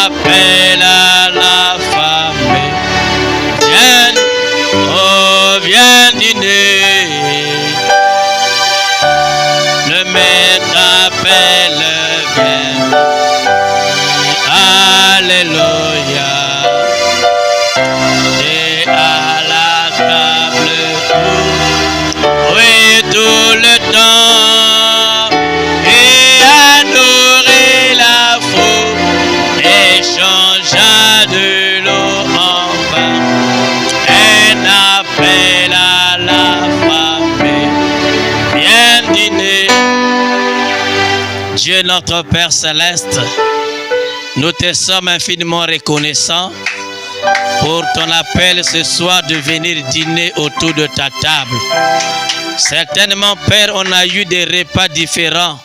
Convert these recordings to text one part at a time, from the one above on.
appelle à la famille. Viens, oh viens dîner. Le maître appelle, viens. Alléluia. Et à la table tout, oui tout le temps. Et à nourrir la foule, échangea de l'eau en vin. Un appel à la famille. Viens dîner. Dieu notre Père Céleste, nous te sommes infiniment reconnaissants pour ton appel ce soir de venir dîner autour de ta table. Certainement, Père, on a eu des repas différents.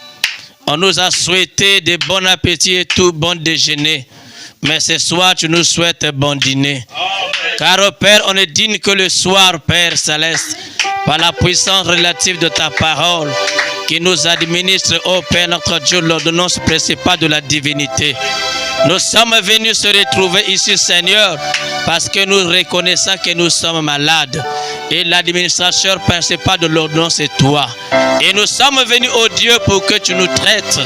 On nous a souhaité de bon appétit et tout bon déjeuner. Mais ce soir, tu nous souhaites bon dîner. Car, oh Père, on est digne que le soir, Père Céleste, par la puissance relative de ta parole, qui nous administre, ô Père notre Dieu, l'ordonnance principale de la divinité. Nous sommes venus se retrouver ici, Seigneur, parce que nous reconnaissons que nous sommes malades. Et l'administrateur principal de l'ordonnance, c'est toi. Et nous sommes venus, ô Dieu, pour que tu nous traites.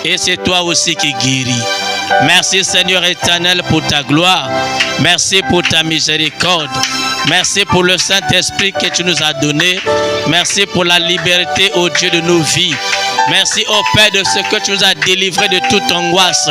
Et c'est toi aussi qui guéris. Merci, Seigneur éternel, pour ta gloire. Merci pour ta miséricorde. Merci pour le Saint-Esprit que tu nous as donné. Merci pour la liberté, ô Dieu, de nos vies. Merci, ô Père, de ce que tu nous as délivré de toute angoisse,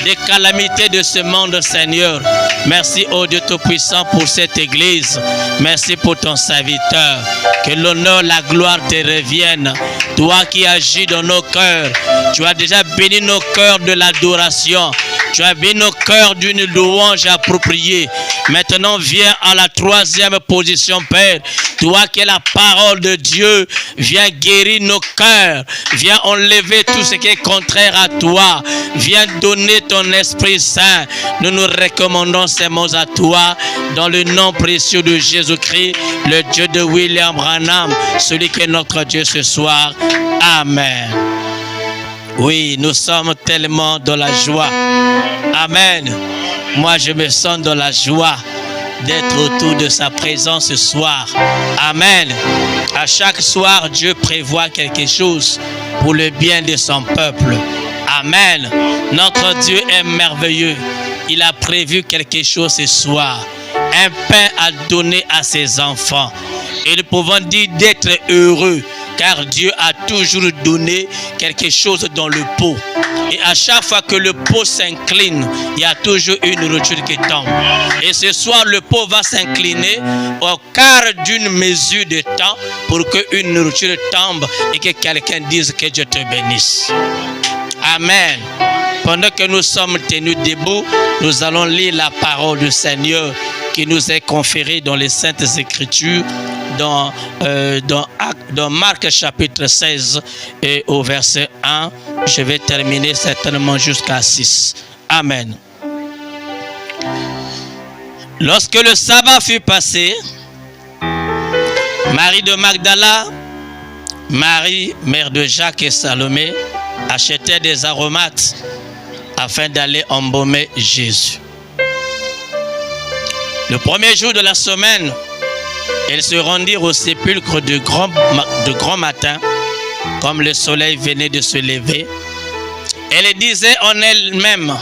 des calamités de ce monde, Seigneur. Merci, ô Dieu Tout-Puissant, pour cette Église. Merci pour ton serviteur. Que l'honneur, la gloire te reviennent. Toi qui agis dans nos cœurs, tu as déjà béni nos cœurs de l'adoration. Tu as béni nos cœurs d'une louange appropriée. Maintenant, viens à la troisième position, Père. Toi qui es la parole de Dieu, viens guérir nos cœurs. Viens enlever tout ce qui est contraire à toi. Viens donner ton Esprit Saint. Nous nous recommandons ces mots à toi dans le nom précieux de Jésus-Christ, le Dieu de William Branham, celui qui est notre Dieu ce soir. Amen. Oui, nous sommes tellement dans la joie. Amen. Moi, je me sens dans la joie d'être autour de sa présence ce soir. Amen. À chaque soir, Dieu prévoit quelque chose pour le bien de son peuple. Amen. Notre Dieu est merveilleux. Il a prévu quelque chose ce soir. Un pain à donner à ses enfants. Et nous pouvons dire d'être heureux, car Dieu a toujours donné quelque chose dans le pot. Et à chaque fois que le pot s'incline, il y a toujours une nourriture qui tombe. Et ce soir, le pot va s'incliner au quart d'une mesure de temps pour qu'une nourriture tombe et que quelqu'un dise que Dieu te bénisse. Amen. Pendant que nous sommes tenus debout, nous allons lire la parole du Seigneur qui nous est conférée dans les Saintes Écritures, dans Marc chapitre 16 et au verset 1. Je vais terminer certainement jusqu'à 6. Amen. Lorsque le sabbat fut passé, Marie de Magdala, Marie, mère de Jacques et Salomé, achetaient des aromates afin d'aller embaumer Jésus. Le premier jour de la semaine, elles se rendirent au sépulcre de grand matin, comme le soleil venait de se lever. Elle disait en elle-même,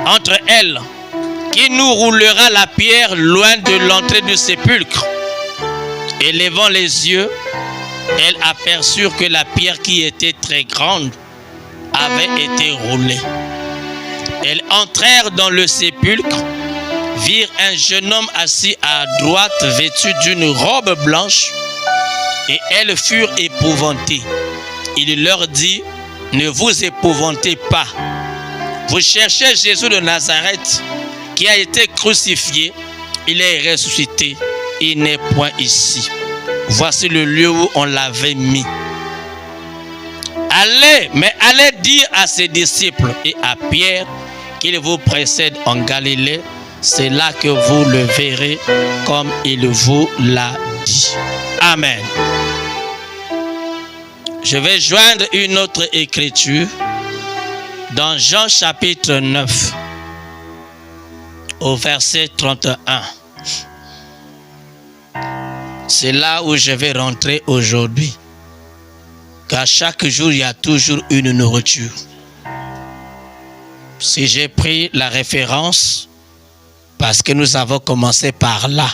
entre elles, qui nous roulera la pierre loin de l'entrée du sépulcre. Et levant les yeux, elles aperçurent que la pierre qui était très grande avait été roulée. Elles entrèrent dans le sépulcre, virent un jeune homme assis à droite, vêtu d'une robe blanche, et elles furent épouvantées. Il leur dit, ne vous épouvantez pas. Vous cherchez Jésus de Nazareth, qui a été crucifié. Il est ressuscité. Il n'est point ici. Voici le lieu où on l'avait mis. Allez dire à ses disciples et à Pierre qu'il vous précède en Galilée. C'est là que vous le verrez comme il vous l'a dit. Amen. Je vais joindre une autre écriture dans Jean chapitre 9. au verset 31. C'est là où je vais rentrer aujourd'hui. Car chaque jour, il y a toujours une nourriture. Si j'ai pris la référence, parce que nous avons commencé par là.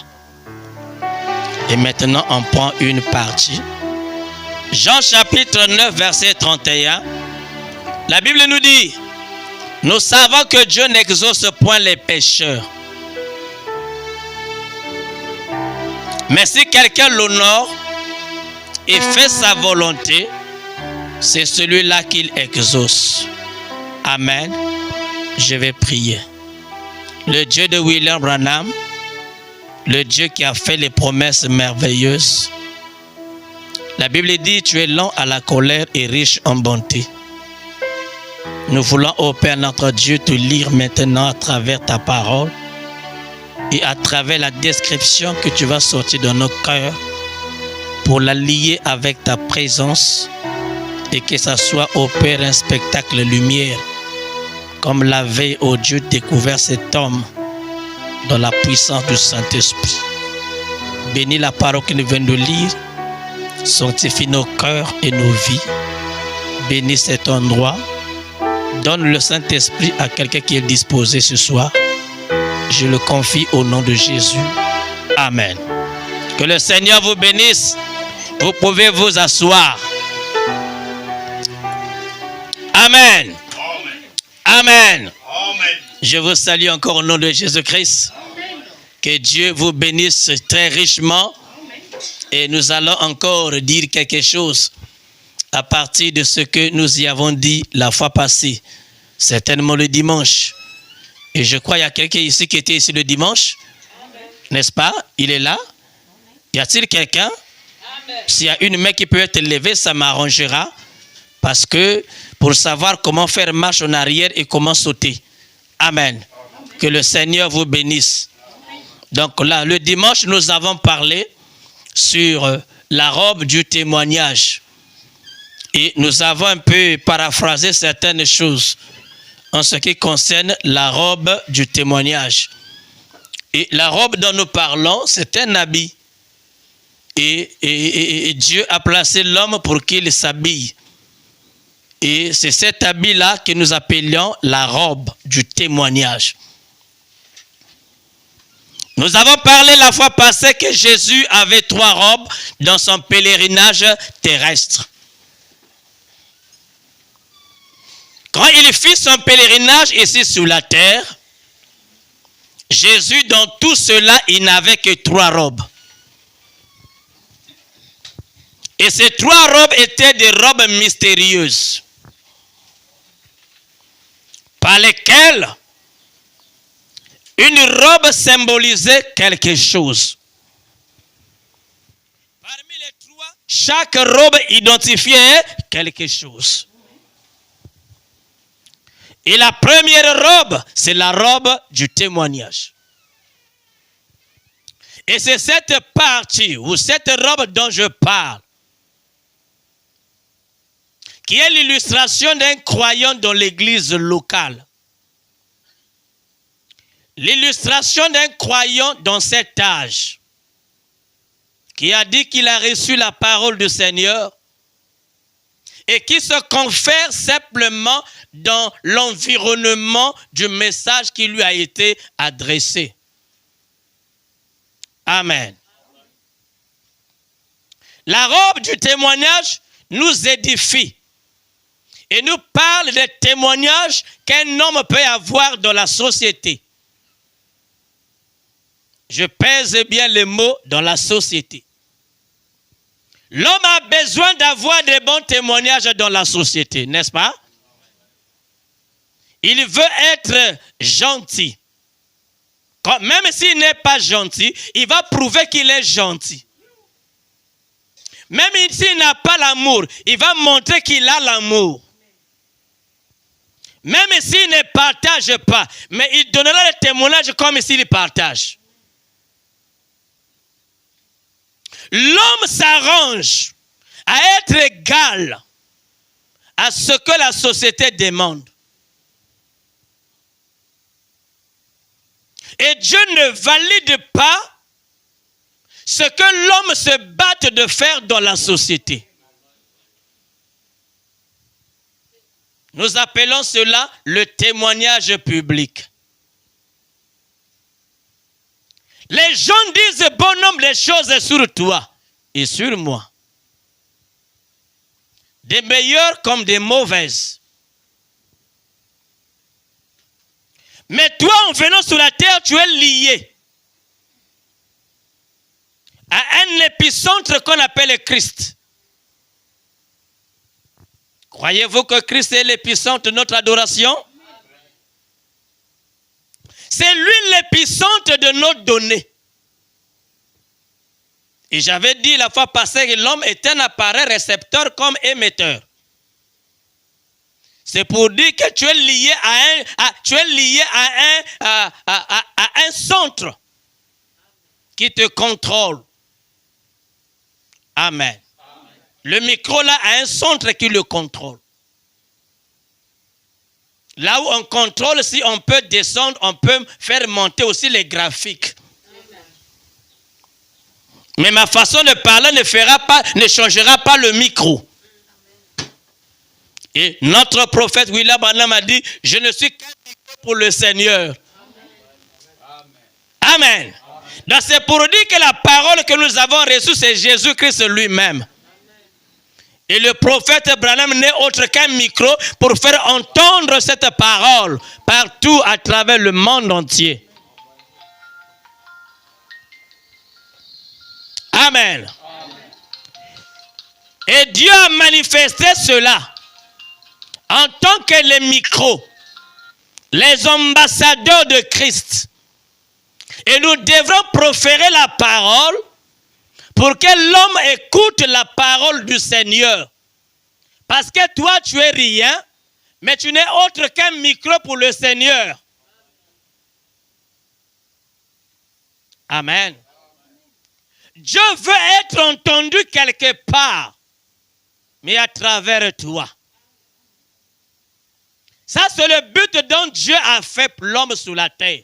Et maintenant, on prend une partie. Jean chapitre 9, verset 31. La Bible nous dit, nous savons que Dieu n'exauce point les pécheurs. Mais si quelqu'un l'honore et fait sa volonté, c'est celui-là qu'il exauce. Amen. Je vais prier. Le Dieu de William Branham, le Dieu qui a fait les promesses merveilleuses. La Bible dit, tu es lent à la colère et riche en bonté. Nous voulons, ô Père notre Dieu, te lire maintenant à travers ta parole et à travers la description que tu vas sortir de nos cœurs pour la lier avec ta présence et que ça soit, ô Père, un spectacle lumière comme l'avait, ô Dieu, découvert cet homme dans la puissance du Saint-Esprit. Bénis la parole que nous venons de lire, sanctifie nos cœurs et nos vies. Bénis cet endroit. Donne le Saint-Esprit à quelqu'un qui est disposé ce soir. Je le confie au nom de Jésus. Amen. Que le Seigneur vous bénisse. Vous pouvez vous asseoir. Amen. Amen. Je vous salue encore au nom de Jésus-Christ. Que Dieu vous bénisse très richement. Et nous allons encore dire quelque chose à partir de ce que nous y avons dit la fois passée, certainement le dimanche. Et je crois qu'il y a quelqu'un ici qui était ici le dimanche, n'est-ce pas? Il est là. Y a-t-il quelqu'un? S'il y a une main qui peut être levée, ça m'arrangera. Parce que pour savoir comment faire marche en arrière et comment sauter. Amen. Que le Seigneur vous bénisse. Donc là, le dimanche, nous avons parlé sur la robe du témoignage. Et nous avons un peu paraphrasé certaines choses en ce qui concerne la robe du témoignage. Et la robe dont nous parlons, c'est un habit. Et Dieu a placé l'homme pour qu'il s'habille. Et c'est cet habit-là que nous appelions la robe du témoignage. Nous avons parlé la fois passée que Jésus avait 3 robes dans son pèlerinage terrestre. Quand il fit son pèlerinage ici sur la terre, Jésus, dans tout cela, il n'avait que 3 robes. Et ces 3 robes étaient des robes mystérieuses, par lesquelles une robe symbolisait quelque chose. Parmi les 3, chaque robe identifiait quelque chose. Et la première robe, c'est la robe du témoignage. Et c'est cette partie, ou cette robe dont je parle, qui est l'illustration d'un croyant dans l'église locale. L'illustration d'un croyant dans cet âge, qui a dit qu'il a reçu la parole du Seigneur, et qui se confère simplement dans l'environnement du message qui lui a été adressé. Amen. La robe du témoignage nous édifie et nous parle des témoignages qu'un homme peut avoir dans la société. Je pèse bien les mots dans la société. L'homme a besoin d'avoir des bons témoignages dans la société, n'est-ce pas? Il veut être gentil. Même s'il n'est pas gentil, il va prouver qu'il est gentil. Même s'il n'a pas l'amour, il va montrer qu'il a l'amour. Même s'il ne partage pas, mais il donnera le témoignage comme s'il partage. L'homme s'arrange à être égal à ce que la société demande. Et Dieu ne valide pas ce que l'homme se batte de faire dans la société. Nous appelons cela le témoignage public. Les gens disent bonhomme les choses sur toi et sur moi. Des meilleures comme des mauvaises. Mais toi, en venant sur la terre, tu es lié à un épicentre qu'on appelle Christ. Croyez-vous que Christ est l'épicentre de notre adoration? C'est lui l'épicentre de nos données. Et j'avais dit la fois passée que l'homme est un appareil récepteur comme émetteur. C'est pour dire que tu es lié à un centre qui te contrôle. Amen. Le micro là a un centre qui le contrôle. Là où on contrôle, si on peut descendre, on peut faire monter aussi les graphiques. Mais ma façon de parler ne changera pas le micro. Et notre prophète William Branham a dit, je ne suis qu'un micro pour le Seigneur. Amen. Donc c'est pour dire que la parole que nous avons reçue, c'est Jésus-Christ lui-même. Et le prophète Branham n'est autre qu'un micro pour faire entendre cette parole partout à travers le monde entier. Amen. Et Dieu a manifesté cela en tant que les micros, les ambassadeurs de Christ. Et nous devrons proférer la parole pour que l'homme écoute la parole du Seigneur. Parce que toi, tu es rien, mais tu n'es autre qu'un micro pour le Seigneur. Amen. Dieu veut être entendu quelque part, mais à travers toi. Ça, c'est le but dont Dieu a fait l'homme sur la terre.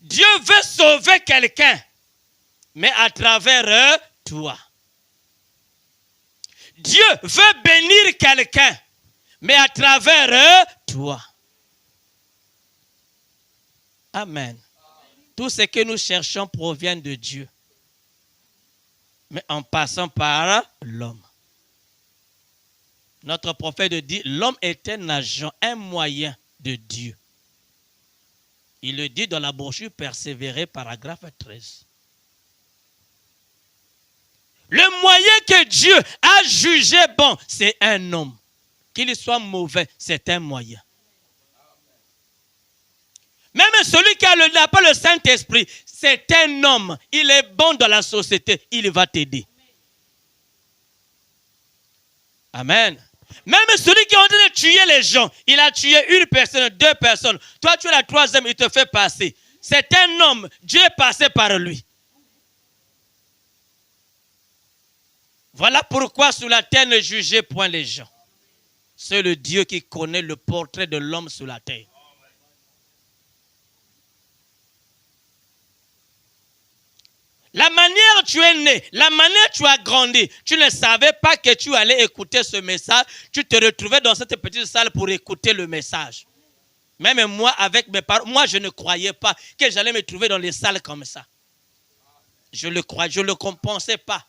Dieu veut sauver quelqu'un, mais à travers toi. Dieu veut bénir quelqu'un, mais à travers toi. Amen. Tout ce que nous cherchons provient de Dieu, mais en passant par l'homme. Notre prophète dit, l'homme est un agent, un moyen de Dieu. Il le dit dans la brochure Persévérer, paragraphe 13. Le moyen que Dieu a jugé bon, c'est un homme. Qu'il soit mauvais, c'est un moyen. Même celui qui n'a pas le Saint-Esprit, c'est un homme. Il est bon dans la société, il va t'aider. Amen. Même celui qui est en train de tuer les gens, il a tué une personne, deux personnes. Toi, tu es la troisième, il te fait passer. C'est un homme, Dieu est passé par lui. Voilà pourquoi sur la terre ne jugez point les gens. C'est le Dieu qui connaît le portrait de l'homme sur la terre. La manière tu es né, la manière tu as grandi, tu ne savais pas que tu allais écouter ce message. Tu te retrouvais dans cette petite salle pour écouter le message. Même moi, avec mes parents, moi je ne croyais pas que j'allais me trouver dans les salles comme ça. Je le croyais, je ne le compensais pas.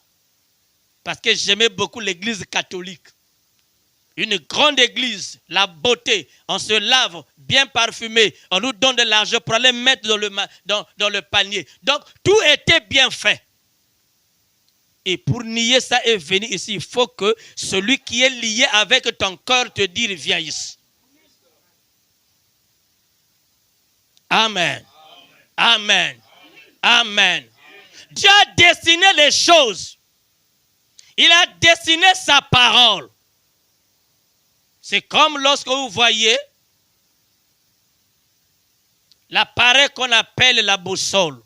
Parce que j'aimais beaucoup l'église catholique. Une grande église, la beauté, on se lave, bien parfumé, on nous donne de l'argent pour aller mettre dans le panier. Donc, tout était bien fait. Et pour nier ça et venir ici, il faut que celui qui est lié avec ton cœur te dise, viens ici. Amen. Amen. Amen. Dieu a dessiné les choses. Il a dessiné sa parole. C'est comme lorsque vous voyez l'appareil qu'on appelle la boussole.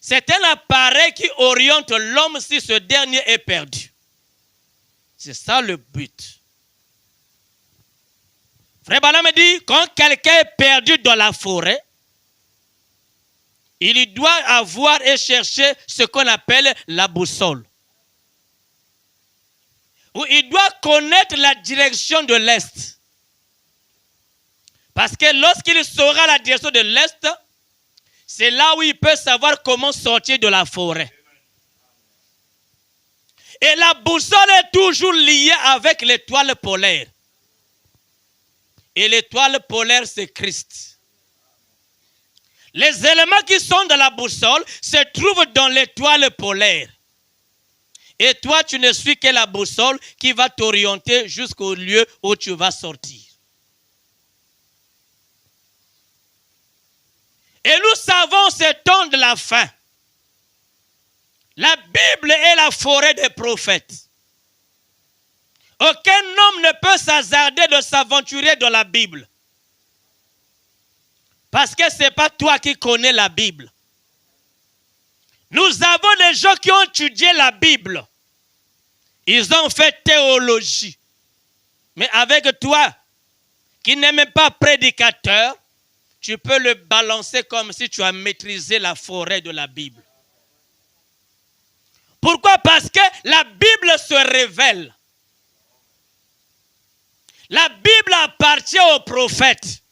C'est un appareil qui oriente l'homme si ce dernier est perdu. C'est ça le but. Frère Branham dit, quand quelqu'un est perdu dans la forêt, il doit avoir et chercher ce qu'on appelle la boussole. Ou il doit connaître la direction de l'Est. Parce que lorsqu'il saura la direction de l'Est, c'est là où il peut savoir comment sortir de la forêt. Et la boussole est toujours liée avec l'étoile polaire. Et l'étoile polaire, c'est Christ. Les éléments qui sont dans la boussole se trouvent dans l'étoile polaire. Et toi, tu ne suis que la boussole qui va t'orienter jusqu'au lieu où tu vas sortir. Et nous savons ce temps de la fin. La Bible est la forêt des prophètes. Aucun homme ne peut s'hasarder de s'aventurer dans la Bible. Parce que ce n'est pas toi qui connais la Bible. Nous avons des gens qui ont étudié la Bible. Ils ont fait théologie. Mais avec toi, qui n'es même pas prédicateur, tu peux le balancer comme si tu as maîtrisé la forêt de la Bible. Pourquoi? Parce que la Bible se révèle. La Bible appartient aux prophètes.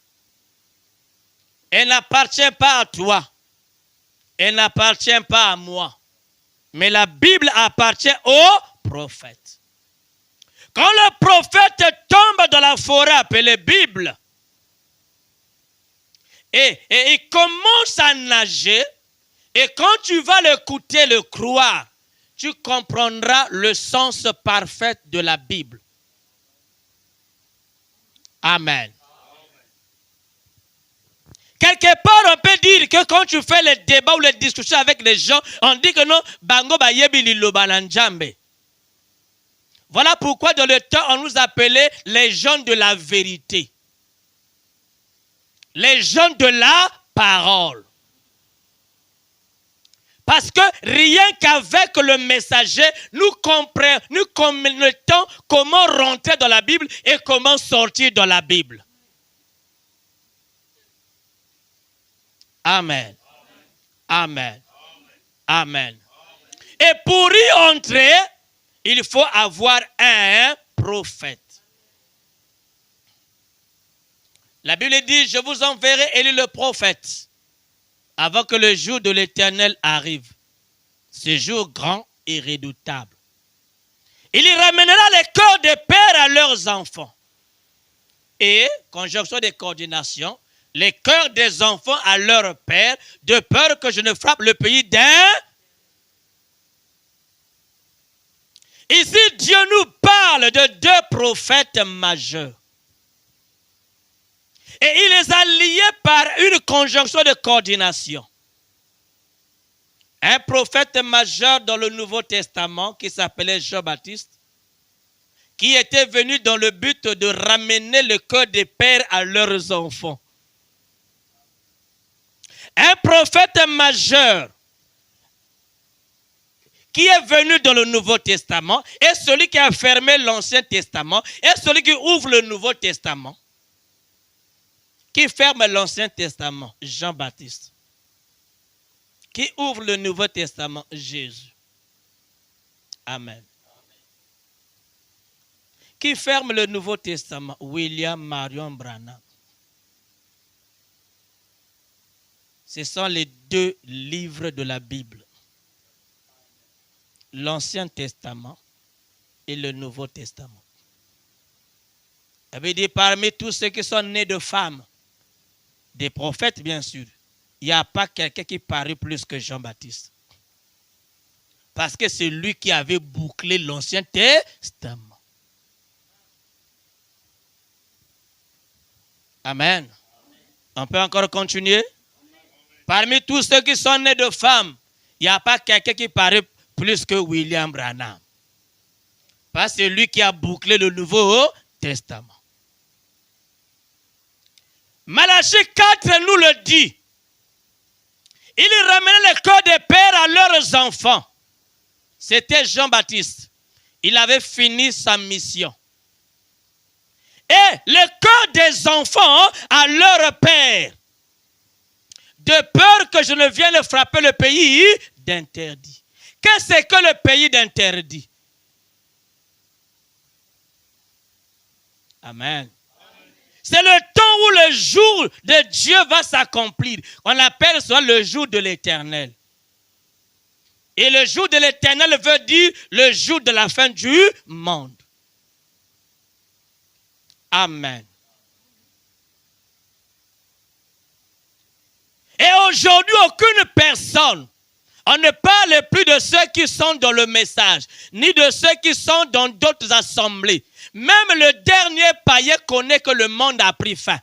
Elle n'appartient pas à toi. Elle n'appartient pas à moi. Mais la Bible appartient aux prophètes. Quand le prophète tombe dans la forêt appelée Bible, et il commence à nager, et quand tu vas l'écouter, le croire, tu comprendras le sens parfait de la Bible. Amen. Quelque part, on peut dire que quand tu fais les débats ou les discussions avec les gens, on dit que non, bango ba yebi lilo balanjambe. Voilà pourquoi dans le temps, on nous appelait les gens de la vérité. Les gens de la parole. Parce que rien qu'avec le messager, nous connaissons comment rentrer dans la Bible et comment sortir dans la Bible. Amen. Amen. Amen. Et pour y entrer, il faut avoir un prophète. La Bible dit, je vous enverrai Élie le prophète avant que le jour de l'Éternel arrive. Ce jour grand et redoutable. Il y ramènera les cœurs des pères à leurs enfants. Et, conjonction des coordinations, les cœurs des enfants à leurs pères, de peur que je ne frappe le pays d'un. Ici, Dieu nous parle de deux prophètes majeurs. Et il les a liés par une conjonction de coordination. Un prophète majeur dans le Nouveau Testament qui s'appelait Jean-Baptiste, qui était venu dans le but de ramener le cœur des pères à leurs enfants. Un prophète majeur qui est venu dans le Nouveau Testament est celui qui a fermé l'Ancien Testament et celui qui ouvre le Nouveau Testament. Qui ferme l'Ancien Testament? Jean-Baptiste. Qui ouvre le Nouveau Testament? Jésus. Amen. Qui ferme le Nouveau Testament? William Marion Branham. Ce sont les deux livres de la Bible. L'Ancien Testament et le Nouveau Testament. Ça veut dire parmi tous ceux qui sont nés de femmes, des prophètes bien sûr, il n'y a pas quelqu'un qui parut plus que Jean-Baptiste. Parce que c'est lui qui avait bouclé l'Ancien Testament. Amen. On peut encore continuer? Parmi tous ceux qui sont nés de femmes, il n'y a pas quelqu'un qui parut plus que William Branham. Parce que c'est lui qui a bouclé le Nouveau Testament. Malachie 4 nous le dit. Il ramenait le cœur des pères à leurs enfants. C'était Jean-Baptiste. Il avait fini sa mission. et le cœur des enfants à leur père, de peur que je ne vienne frapper le pays d'interdit. Qu'est-ce que le pays d'interdit? Amen. C'est le temps où le jour de Dieu va s'accomplir. On appelle ça le jour de l'Éternel. Et le jour de l'Éternel veut dire le jour de la fin du monde. Amen. Et aujourd'hui, aucune personne, on ne parle plus de ceux qui sont dans le message, ni de ceux qui sont dans d'autres assemblées. Même le dernier païen connaît que le monde a pris fin.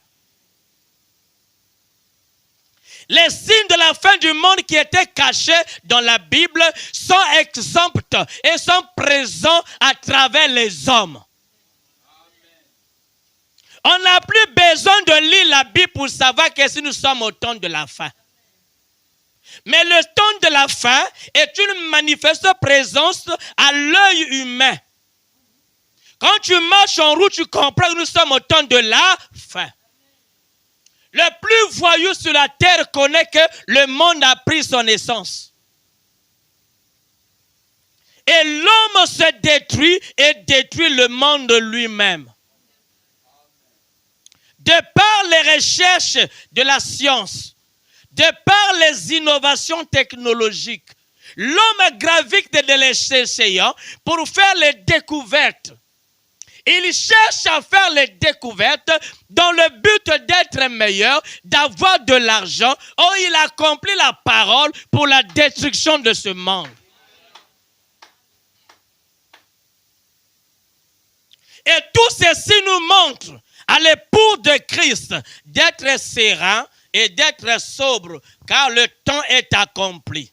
Les signes de la fin du monde qui étaient cachés dans la Bible sont exempts et sont présents à travers les hommes. On n'a plus besoin de lire la Bible pour savoir que si nous sommes au temps de la fin. Mais le temps de la fin est une manifeste présence à l'œil humain. Quand tu marches en route, tu comprends que nous sommes au temps de la fin. Le plus voyou sur la terre connaît que le monde a pris son essence. Et l'homme se détruit et détruit le monde lui-même. De par les recherches de la science, de par les innovations technologiques, l'homme gravite de l'échelle pour faire les découvertes. Il cherche à faire les découvertes dans le but d'être meilleur, d'avoir de l'argent. Or, il accomplit la parole pour la destruction de ce monde. Et tout ceci nous montre à l'époux de Christ d'être serein et d'être sobre, car le temps est accompli.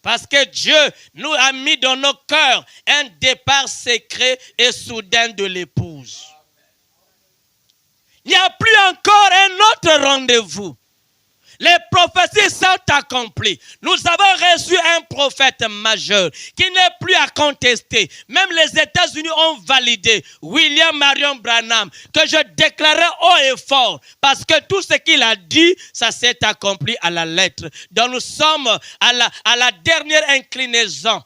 Parce que Dieu nous a mis dans nos cœurs un départ secret et soudain de l'épouse. Il n'y a plus encore un autre rendez-vous. Les prophéties sont accomplies. Nous avons reçu un prophète majeur qui n'est plus à contester. Même les États-Unis ont validé William Marion Branham, que je déclarais haut et fort, parce que tout ce qu'il a dit, ça s'est accompli à la lettre. Donc nous sommes à la dernière inclinaison.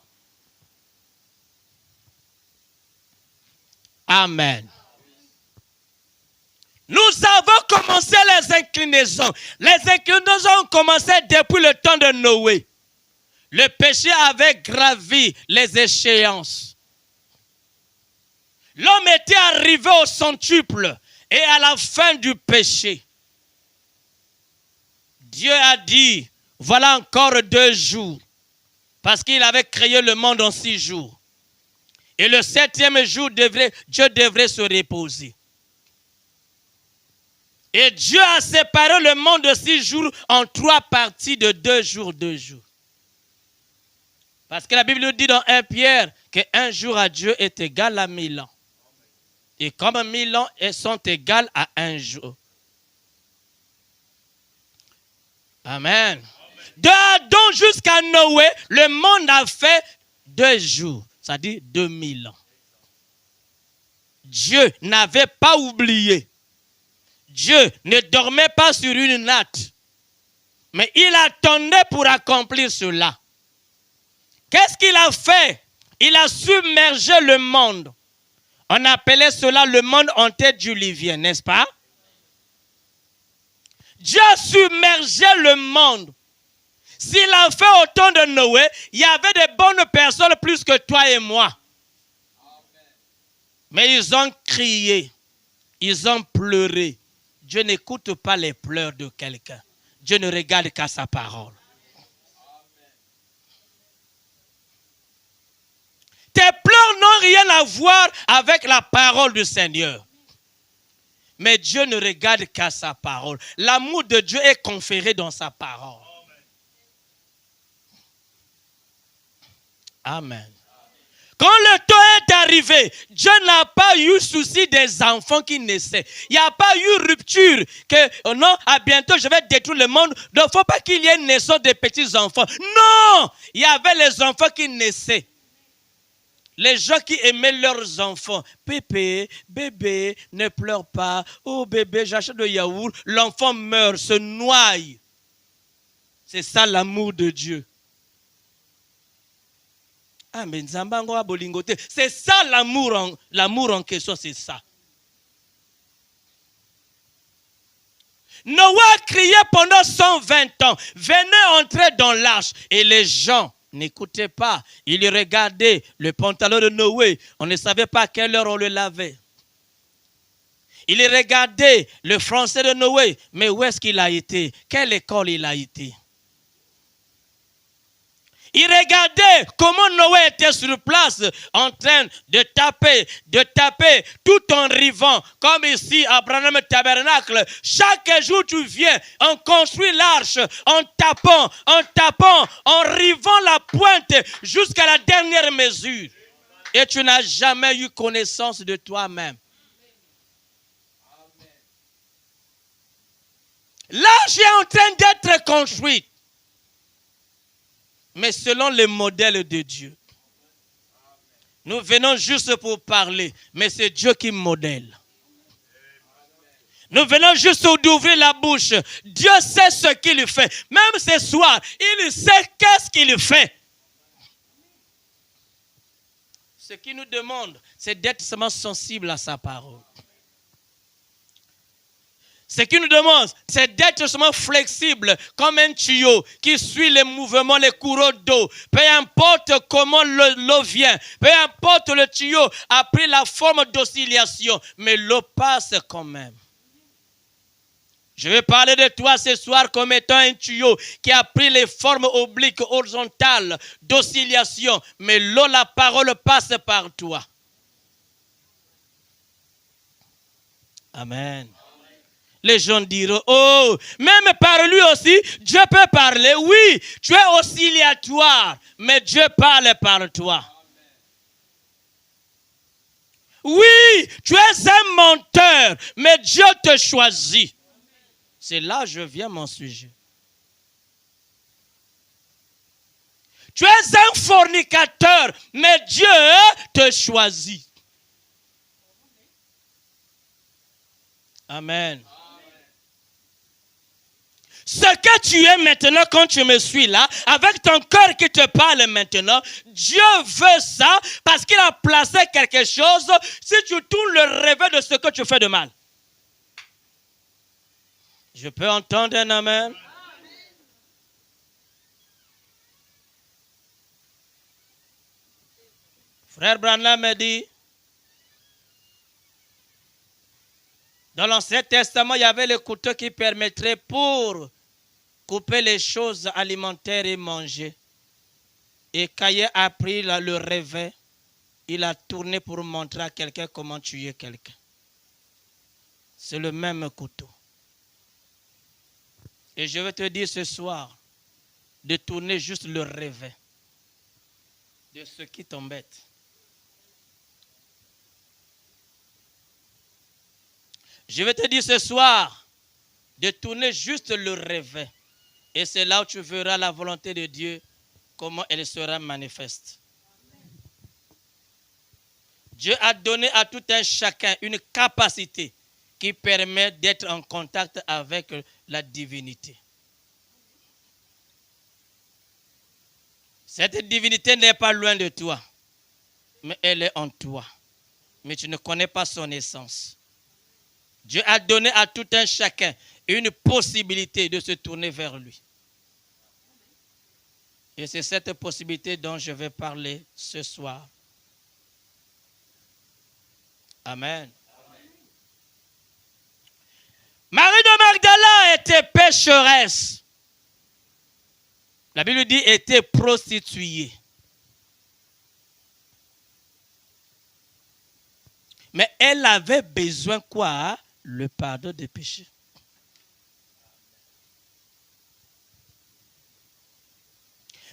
Amen. Nous avons commencé les inclinaisons. Les inclinaisons ont commencé depuis le temps de Noé. Le péché avait gravi les échéances. L'homme était arrivé au centuple et à la fin du péché. Dieu a dit, voilà encore 2 jours, parce qu'il avait créé le monde en 6 jours. Et le 7e jour, Dieu devrait se reposer. Et Dieu a séparé le monde de 6 jours en 3 parties de 2 jours, 2 jours. Parce que la Bible nous dit dans 1 Pierre qu'un jour à Dieu est égal à 1000 ans. Et comme 1000 ans sont égales à 1 jour. Amen. De Adam jusqu'à Noé, le monde a fait 2 jours. C'est-à-dire 2000 ans. Dieu n'avait pas oublié. Dieu ne dormait pas sur une natte, mais il attendait pour accomplir cela. Qu'est-ce qu'il a fait? Il a submergé le monde. On appelait cela le monde antédiluvien, n'est-ce pas? Dieu a submergé le monde. S'il a fait au temps de Noé, il y avait de bonnes personnes plus que toi et moi. Mais ils ont crié, ils ont pleuré. Dieu n'écoute pas les pleurs de quelqu'un. Dieu ne regarde qu'à sa parole. Tes pleurs n'ont rien à voir avec la parole du Seigneur. Mais Dieu ne regarde qu'à sa parole. L'amour de Dieu est conféré dans sa parole. Amen. Quand le temps est arrivé, Dieu n'a pas eu souci des enfants qui naissaient. Il n'y a pas eu rupture que, oh non, à bientôt je vais détruire le monde. Il ne faut pas qu'il y ait une naissance de petits enfants. Non, il y avait les enfants qui naissaient. Les gens qui aimaient leurs enfants. Pépé, bébé, ne pleure pas. Oh bébé, j'achète le yaourt. L'enfant meurt, se noie. C'est ça l'amour de Dieu. Ah, mais c'est ça l'amour en question, c'est ça. Noé a crié pendant 120 ans. Venez entrer dans l'arche. Et les gens n'écoutaient pas. Ils regardaient le pantalon de Noé. On ne savait pas à quelle heure on le lavait. Ils regardaient le français de Noé. Mais où est-ce qu'il a été? Quelle école il a été? Il regardait comment Noé était sur place en train de taper, tout en rivant. Comme ici, à Branham Tabernacle, chaque jour tu viens, on construit l'arche en tapant, en rivant la pointe jusqu'à la dernière mesure. Et tu n'as jamais eu connaissance de toi-même. L'arche est en train d'être construite. Mais selon le modèle de Dieu. Nous venons juste pour parler, mais c'est Dieu qui modèle. Nous venons juste d'ouvrir la bouche. Dieu sait ce qu'il fait. Même ce soir, il sait qu'est-ce qu'il fait. Ce qu'il nous demande, c'est d'être seulement sensible à sa parole. Ce qu'il nous demande, c'est d'être seulement flexible comme un tuyau qui suit les mouvements, les courants d'eau. Peu importe comment l'eau vient, peu importe le tuyau a pris la forme d'oscillation, mais l'eau passe quand même. Je vais parler de toi ce soir comme étant un tuyau qui a pris les formes obliques, horizontales, d'oscillation, mais l'eau, la parole passe par toi. Amen. Les gens diront, oh, même par lui aussi, Dieu peut parler. Oui, tu es oscillatoire, mais Dieu parle par toi. Oui, tu es un menteur, mais Dieu te choisit. C'est là que je viens mon sujet. Tu es un fornicateur, mais Dieu te choisit. Amen. Ce que tu es maintenant quand tu me suis là, avec ton cœur qui te parle maintenant, Dieu veut ça parce qu'il a placé quelque chose si tu tournes le revers de ce que tu fais de mal. Je peux entendre un amen? Frère Branham me dit, dans l'Ancien Testament, il y avait le couteau qui permettrait pour couper les choses alimentaires et manger. Et Caïn a pris le revers, il a tourné pour montrer à quelqu'un comment tuer quelqu'un. C'est le même couteau. Et je vais te dire ce soir de tourner juste le revers de ce qui t'embête. Je vais te dire ce soir de tourner juste le revers. Et c'est là où tu verras la volonté de Dieu, comment elle sera manifeste. Dieu a donné à tout un chacun une capacité qui permet d'être en contact avec la divinité. Cette divinité n'est pas loin de toi, mais elle est en toi. Mais tu ne connais pas son essence. Dieu a donné à tout un chacun une possibilité de se tourner vers lui. Et c'est cette possibilité dont je vais parler ce soir. Amen. Marie de Magdala était pécheresse. La Bible dit était prostituée. Mais elle avait besoin quoi? Le pardon des péchés.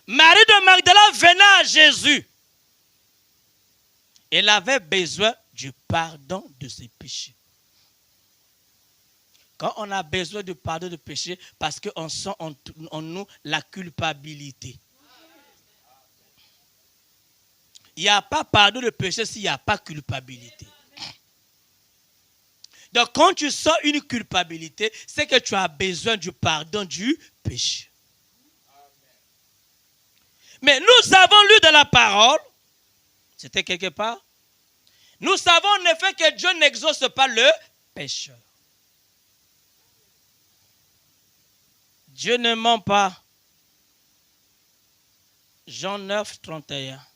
Marie de Magdala venait à Jésus. Elle avait besoin du pardon de ses péchés. Quand on a besoin du pardon de péché, parce qu'on sent en nous la culpabilité. Il n'y a pas pardon de péché s'il n'y a pas culpabilité. Donc, quand tu sens une culpabilité, c'est que tu as besoin du pardon du péché. Mais nous avons lu dans la parole, c'était quelque part, nous savons en effet que Dieu n'exauce pas le pécheur. Dieu ne ment pas. Jean 9, 31.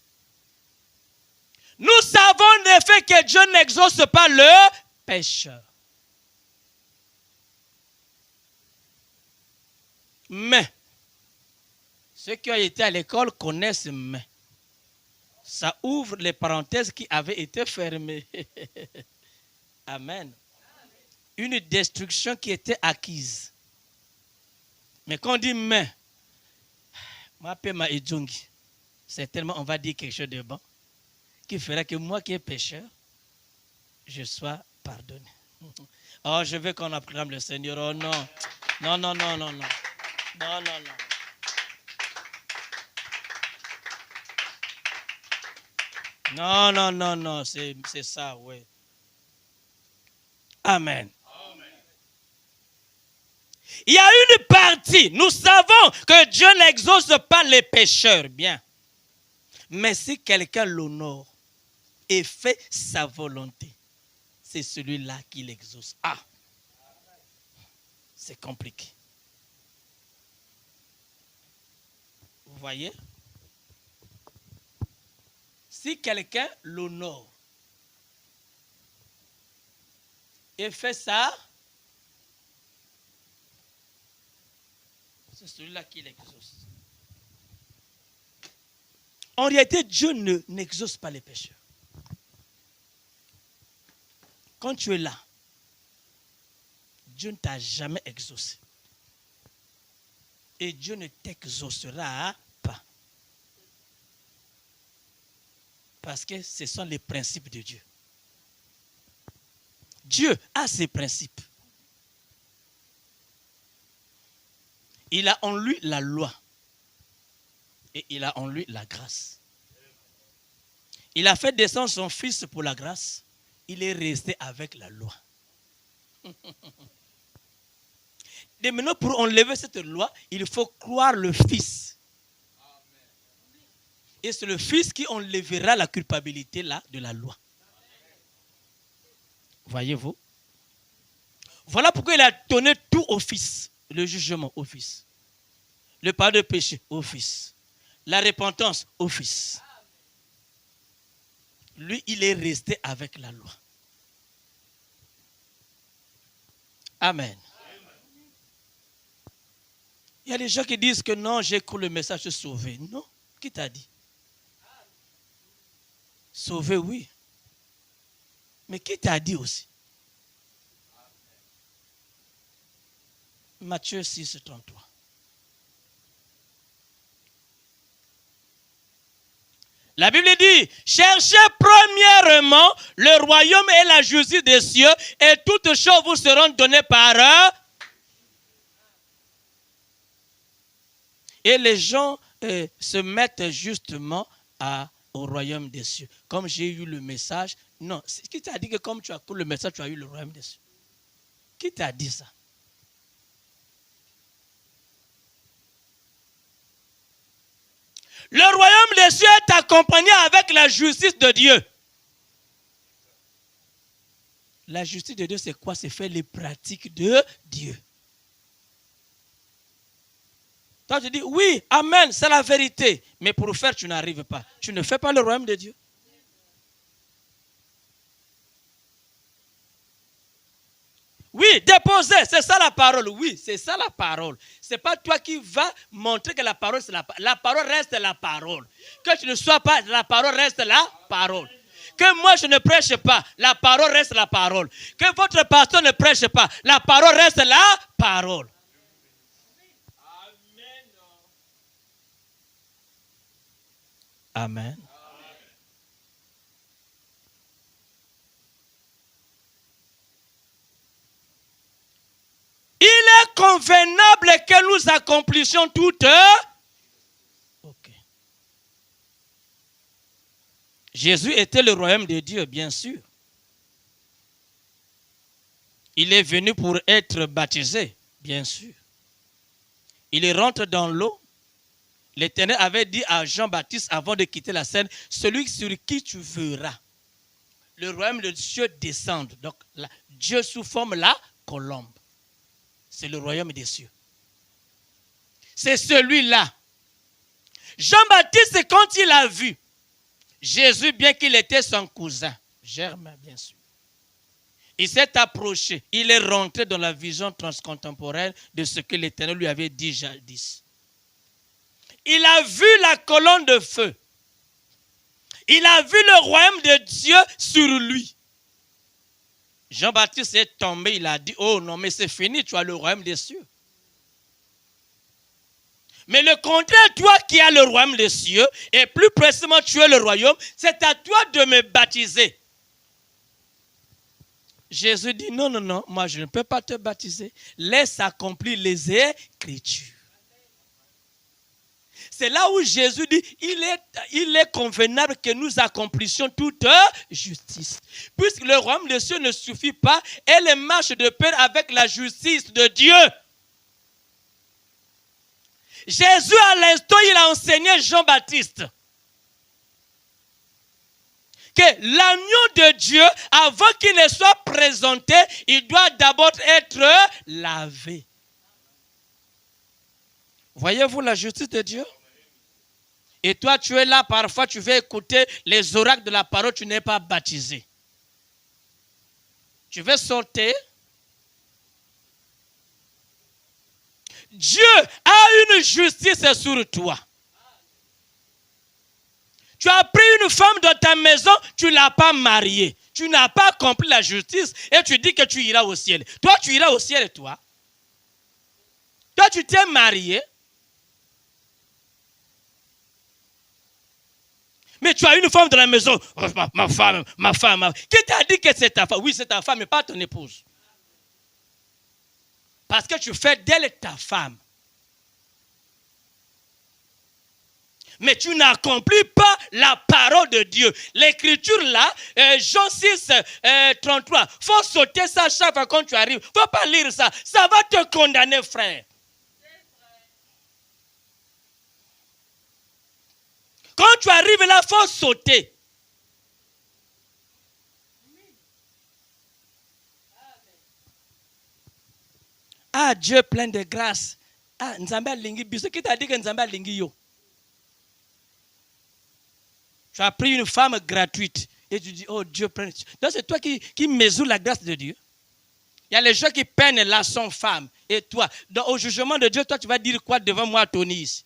Nous savons en effet que Dieu n'exauce pas le pécheur. Mais, ceux qui ont été à l'école connaissent mais. Ça ouvre les parenthèses qui avaient été fermées. Amen. Une destruction qui était acquise. Mais quand on dit mais, certainement on va dire quelque chose de bon qui fera que moi qui est pécheur, je sois pardonné. Oh, je veux qu'on acclame le Seigneur. Oh non. Non, non, non, non, non. Non, non, non. Non, non, non, non, c'est ça, oui. Amen. Il y a une partie, nous savons que Dieu n'exauce pas les pécheurs, bien. Mais si quelqu'un l'honore et fait sa volonté, c'est celui-là qui l'exauce. Ah, c'est compliqué. Vous voyez? Si quelqu'un l'honore et fait ça, c'est celui-là qui l'exauce. En réalité, Dieu n'exauce pas les pécheurs. Quand tu es là, Dieu ne t'a jamais exaucé. Et Dieu ne t'exaucera pas. Parce que ce sont les principes de Dieu. Dieu a ses principes. Il a en lui la loi. Et il a en lui la grâce. Il a fait descendre son fils pour la grâce. Il est resté avec la loi. Et maintenant, pour enlever cette loi, il faut croire le Fils. Et c'est le Fils qui enlèvera la culpabilité là, de la loi. Voyez-vous? Voilà pourquoi il a donné tout au Fils. Le jugement au Fils. Le pardon de péché au Fils. La repentance au Fils. Lui, il est resté avec la loi. Amen. Il y a des gens qui disent que non, j'ai cru le message de sauver. Non. Qui t'a dit? Sauver, oui. Mais qui t'a dit aussi? Matthieu 6, 33. La Bible dit, cherchez premièrement le royaume et la justice des cieux et toutes choses vous seront données par eux. Et les gens se mettent justement au royaume des cieux. Comme j'ai eu le message, non, qui t'a dit que comme tu as cru le message, tu as eu le royaume des cieux? Qui t'a dit ça? Le royaume des cieux est accompagné avec la justice de Dieu. La justice de Dieu, c'est quoi? C'est faire les pratiques de Dieu. Toi, tu dis, oui, amen, c'est la vérité. Mais pour faire, tu n'arrives pas. Tu ne fais pas le royaume de Dieu. Oui, déposer, c'est ça la parole. Oui, c'est ça la parole. Ce n'est pas toi qui vas montrer que la parole, c'est la parole. La parole reste la parole. Que tu ne sois pas, la parole reste la parole. Que moi je ne prêche pas, la parole reste la parole. Que votre pasteur ne prêche pas, la parole reste la parole. Amen. Il est convenable que nous accomplissions toutes. Ok. Jésus était le royaume de Dieu, bien sûr. Il est venu pour être baptisé, bien sûr. Il rentre dans l'eau. L'Éternel avait dit à Jean-Baptiste avant de quitter la scène, celui sur qui tu verras le royaume de Dieu descendre. Donc, Dieu sous forme la colombe. C'est le royaume des cieux. C'est celui-là. Jean-Baptiste, quand il a vu Jésus, bien qu'il était son cousin, Germain, bien sûr, il s'est approché. Il est rentré dans la vision transcontemporaine de ce que l'Éternel lui avait dit jadis. Il a vu la colonne de feu. Il a vu le royaume de Dieu sur lui. Jean-Baptiste est tombé, il a dit, oh non, mais c'est fini, tu as le royaume des cieux. Mais le contraire, toi qui as le royaume des cieux, et plus précisément tu es le royaume, c'est à toi de me baptiser. Jésus dit, non, non, non, moi je ne peux pas te baptiser. Laisse accomplir les Écritures. C'est là où Jésus dit, il est convenable que nous accomplissions toute justice. Puisque le royaume des cieux ne suffit pas, elle marche de pair avec la justice de Dieu. Jésus, à l'instant, il a enseigné Jean-Baptiste que l'agneau de Dieu, avant qu'il ne soit présenté, il doit d'abord être lavé. Voyez-vous la justice de Dieu? Et toi, tu es là, parfois, tu veux écouter les oracles de la parole, tu n'es pas baptisé. Tu veux sortir. Dieu a une justice sur toi. Tu as pris une femme dans ta maison, tu ne l'as pas mariée. Tu n'as pas accompli la justice et tu dis que tu iras au ciel. Toi, tu iras au ciel, toi. Toi, tu t'es marié. Mais tu as une femme dans la maison. Oh, ma femme. Qui t'a dit que c'est ta femme? Oui, c'est ta femme, mais pas ton épouse. Parce que tu fais d'elle ta femme. Mais tu n'accomplis pas la parole de Dieu. L'écriture là, Jean 6, 33, il faut sauter ça chaque fois quand tu arrives. Il ne faut pas lire ça. Ça va te condamner, frère. Quand tu arrives là, il faut sauter. Ah, Dieu plein de grâce. Ah, Nzambe alingi biso. Qui t'a dit que Nzambe alingi yo? Tu as pris une femme gratuite et tu dis, oh Dieu plein de grâce. Donc c'est toi qui mesures la grâce de Dieu. Il y a les gens qui peinent là son femme. Et toi, au jugement de Dieu, toi tu vas dire quoi devant moi, Tony ici?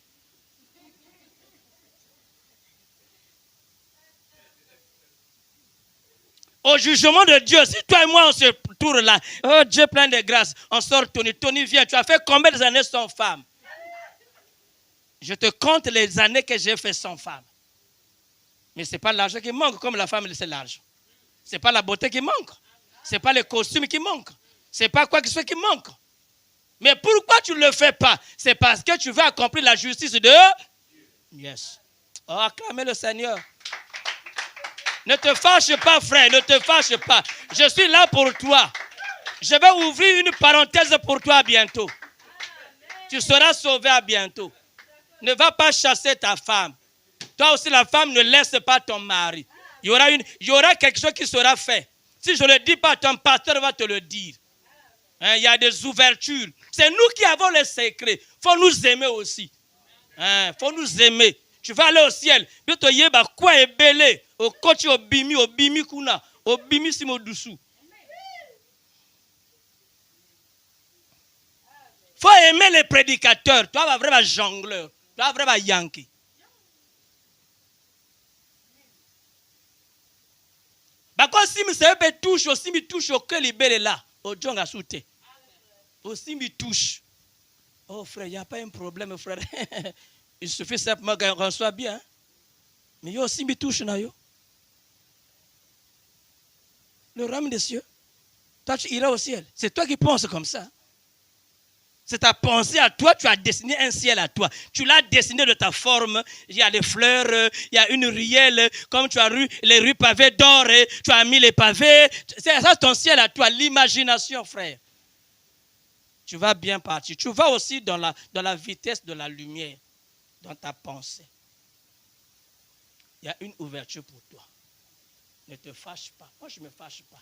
Au jugement de Dieu, si toi et moi on se tourne là, oh Dieu plein de grâce, on sort Tony. Tony vient, tu as fait combien d'années sans femme? Je te compte les années que j'ai fait sans femme. Mais ce n'est pas l'argent qui manque comme la femme, c'est l'argent. Ce n'est pas la beauté qui manque. Ce n'est pas les costumes qui manquent. Ce n'est pas quoi que ce soit qui manque. Mais pourquoi tu ne le fais pas? C'est parce que tu veux accomplir la justice de Dieu. Yes. Oh, acclamez le Seigneur. Ne te fâche pas, frère, ne te fâche pas. Je suis là pour toi. Je vais ouvrir une parenthèse pour toi bientôt. Tu seras sauvé à bientôt. Ne va pas chasser ta femme. Toi aussi, la femme, ne laisse pas ton mari. Il y aura quelque chose qui sera fait. Si je ne le dis pas, ton pasteur va te le dire. Hein, il y a des ouvertures. C'est nous qui avons les secrets. Il faut nous aimer aussi. Il faut nous aimer. Tu vas aller au ciel. Bientôt, il y a quoi est belé. Au coach, au bimi kuna. Au bimi simo doussou. Il faut aimer les prédicateurs. Toi, vraiment jongleur. Toi, vraiment yankee. Parce que si me touche aussi me touche au cœur libéré là au djonga souté aussi me touche. Oh frère, il n'y a pas un problème frère. Il suffit simplement qu'on soit bien. Mais il aussi me touche na yo. Le royaume des cieux. Toi tu iras au ciel. C'est toi qui penses comme ça. C'est ta pensée à toi, tu as dessiné un ciel à toi. Tu l'as dessiné de ta forme. Il y a des fleurs, il y a une ruelle, comme tu as les rues pavées d'or, tu as mis les pavés. C'est ça ton ciel à toi, l'imagination, frère. Tu vas bien partir. Tu vas aussi dans la vitesse de la lumière, dans ta pensée. Il y a une ouverture pour toi. Ne te fâche pas. Moi, je ne me fâche pas.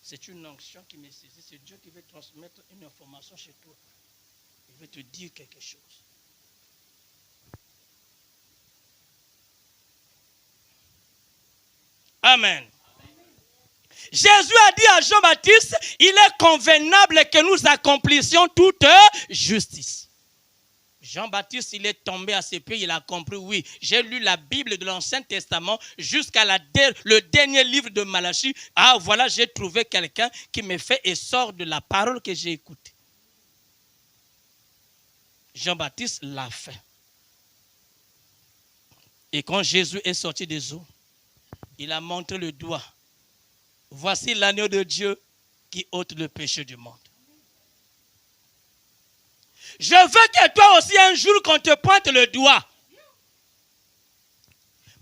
C'est une onction qui me saisit. C'est Dieu qui veut transmettre une information chez toi. Il veut te dire quelque chose. Amen. Jésus a dit à Jean-Baptiste, il est convenable que nous accomplissions toute justice. Jean-Baptiste, il est tombé à ses pieds, il a compris, oui, j'ai lu la Bible de l'Ancien Testament jusqu'à le dernier livre de Malachie. Ah, voilà, j'ai trouvé quelqu'un qui me fait essor de la parole que j'ai écoutée. Jean-Baptiste l'a fait. Et quand Jésus est sorti des eaux, il a montré le doigt. Voici l'agneau de Dieu qui ôte le péché du monde. Je veux que toi aussi un jour qu'on te pointe le doigt.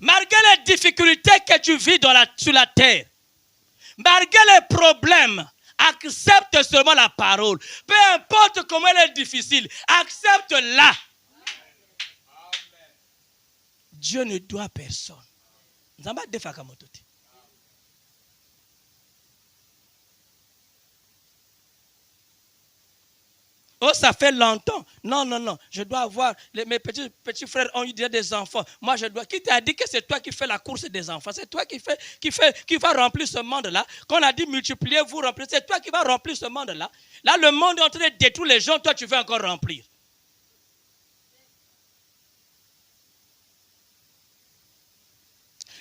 Malgré les difficultés que tu vis sur la terre, malgré les problèmes, accepte seulement la parole. Peu importe comment elle est difficile, accepte-la. Dieu ne doit personne. Oh, ça fait longtemps. Non. Je dois avoir. Mes petits frères ont eu déjà des enfants. Moi, je dois. Qui t'a dit que c'est toi qui fais la course des enfants? C'est toi qui va remplir ce monde-là. Quand on a dit multiplier, vous remplir. C'est toi qui vas remplir ce monde-là. Là, le monde est en train de détruire les gens. Toi, tu veux encore remplir.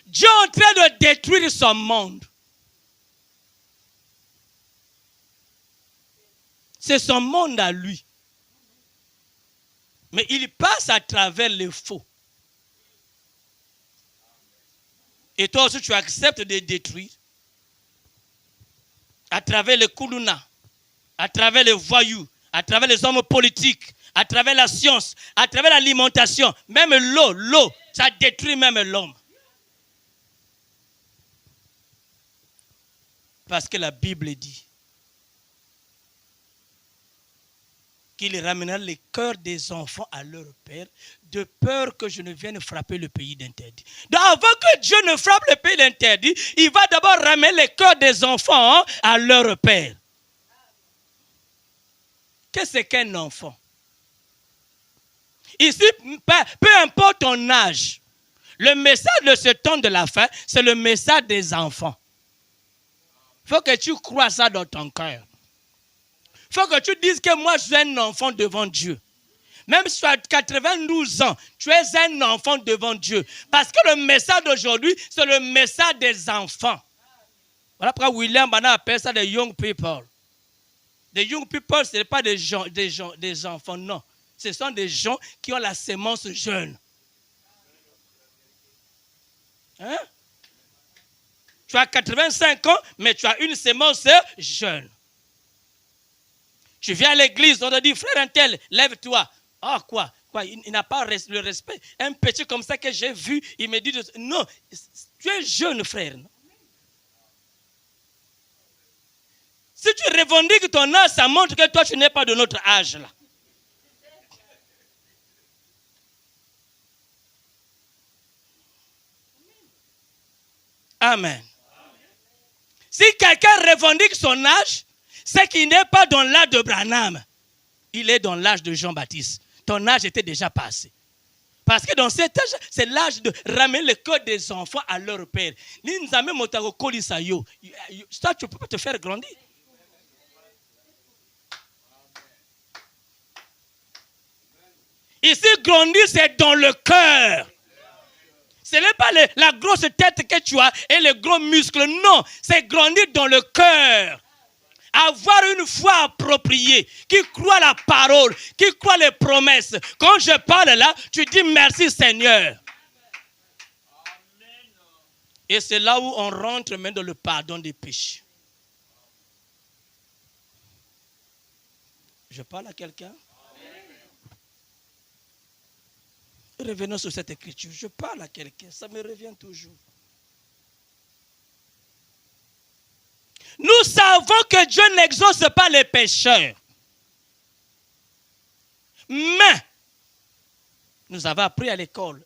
Dieu est en train de détruire son monde. C'est son monde à lui. Mais il passe à travers les faux. Et toi aussi, tu acceptes de détruire. À travers les koulouna, à travers les voyous, à travers les hommes politiques, à travers la science, à travers l'alimentation, même l'eau, ça détruit même l'homme. Parce que la Bible dit qu'il ramènera les cœurs des enfants à leur père, de peur que je ne vienne frapper le pays d'interdit. Donc avant que Dieu ne frappe le pays d'interdit, il va d'abord ramener les cœurs des enfants à leur père. Qu'est-ce que c'est qu'un enfant? Ici, peu importe ton âge, le message de ce temps de la fin, c'est le message des enfants. Il faut que tu crois ça dans ton cœur. Il faut que tu dises que moi, je suis un enfant devant Dieu. Même si tu as 92 ans, tu es un enfant devant Dieu. Parce que le message d'aujourd'hui, c'est le message des enfants. Voilà pourquoi William Bana appelle ça des young people. Des young people, ce n'est pas des enfants, non. Ce sont des gens qui ont la sémence jeune. Hein? Tu as 85 ans, mais tu as une sémence jeune. Tu viens à l'église, on te dit, frère un tel, lève-toi. Ah, quoi? Il n'a pas le respect. Un petit comme ça que j'ai vu, il me dit, non, tu es jeune, frère. Non? Si tu revendiques ton âge, ça montre que toi, tu n'es pas de notre âge, là. Amen. Si quelqu'un revendique son âge, c'est qu'il n'est pas dans l'âge de Branham. Il est dans l'âge de Jean-Baptiste. Ton âge était déjà passé. Parce que dans cet âge, c'est l'âge de ramener le cœur des enfants à leur père. Ça, tu ne peux pas te faire grandir. Ici, grandir, c'est dans le cœur. Ce n'est pas la grosse tête que tu as et les gros muscles. Non, c'est grandir dans le cœur. Avoir une foi appropriée, qui croit la parole, qui croit les promesses. Quand je parle là, tu dis merci Seigneur. Et c'est là où on rentre même dans le pardon des péchés. Je parle à quelqu'un. Revenons sur cette écriture. Je parle à quelqu'un. Ça me revient toujours. Nous savons que Dieu n'exauce pas les pécheurs. Mais, nous avons appris à l'école,